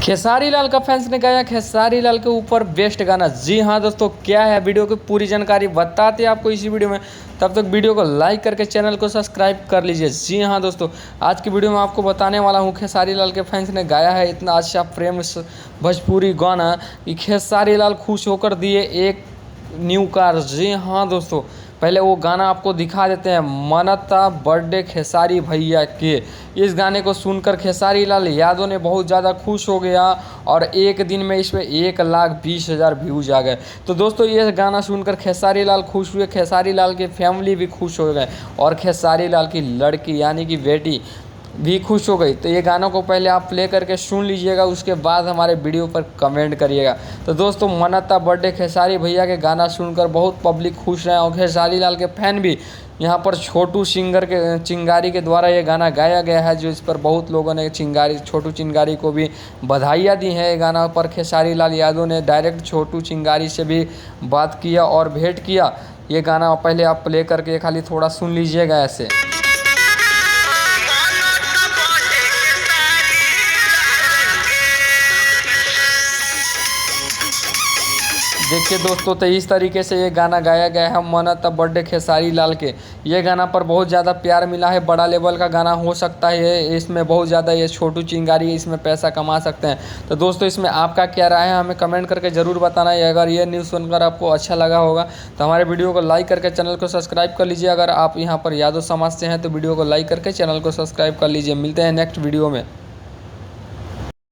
खेसारी लाल का फैंस ने गाया खेसारी लाल के ऊपर बेस्ट गाना। जी हाँ दोस्तों, क्या है वीडियो की पूरी जानकारी बताते हैं आपको इसी वीडियो में। तब तक वीडियो को लाइक करके चैनल को सब्सक्राइब कर लीजिए। जी हाँ दोस्तों, आज की वीडियो में आपको बताने वाला हूँ खेसारी लाल के फैंस ने गाया है इतना अच्छा प्रेम भोजपुरी गाना कि खेसारी लाल खुश होकर दिए एक न्यू कार। जी हाँ दोस्तों, पहले वो गाना आपको दिखा देते हैं। मनता बर्थडे खेसारी भैया के, इस गाने को सुनकर खेसारी लाल यादव ने बहुत ज़्यादा खुश हो गया और एक दिन में इसमें 1,20,000 व्यूज आ गए। तो दोस्तों ये गाना सुनकर खेसारी लाल खुश हुए, खेसारी लाल की फैमिली भी खुश हो गए और खेसारी लाल की लड़की यानी कि बेटी भी खुश हो गई। तो ये गानों को पहले आप प्ले करके सुन लीजिएगा, उसके बाद हमारे वीडियो पर कमेंट करिएगा। तो दोस्तों मनता बर्थडे खेसारी भैया के गाना सुनकर बहुत पब्लिक खुश रहे और खेसारी लाल के फैन भी। यहाँ पर छोटू चिंगारी के द्वारा ये गाना गाया गया है, जो इस पर बहुत लोगों ने छोटू चिंगारी को भी बधाइयाँ दी हैं। ये गाना पर खेसारी लाल यादव ने डायरेक्ट छोटू चिंगारी से भी बात किया और भेंट किया। ये गाना पहले आप प्ले करके खाली थोड़ा सुन लीजिएगा ऐसे। देखिए दोस्तों, तो इस तरीके से ये गाना गाया गया है मनता बर्थडे खेसारी लाल के। ये गाना पर बहुत ज़्यादा प्यार मिला है, बड़ा लेवल का गाना हो सकता है, इसमें बहुत ज़्यादा ये छोटू चिंगारी इसमें पैसा कमा सकते हैं। तो दोस्तों इसमें आपका क्या राय है हमें कमेंट करके ज़रूर बताना है। अगर ये न्यूज़ सुनकर आपको अच्छा लगा होगा तो हमारे वीडियो को लाइक करके चैनल को सब्सक्राइब कर लीजिए। अगर आप यहाँ पर यादव समाज से हैं तो वीडियो को लाइक करके चैनल को सब्सक्राइब कर लीजिए। मिलते हैं नेक्स्ट वीडियो में।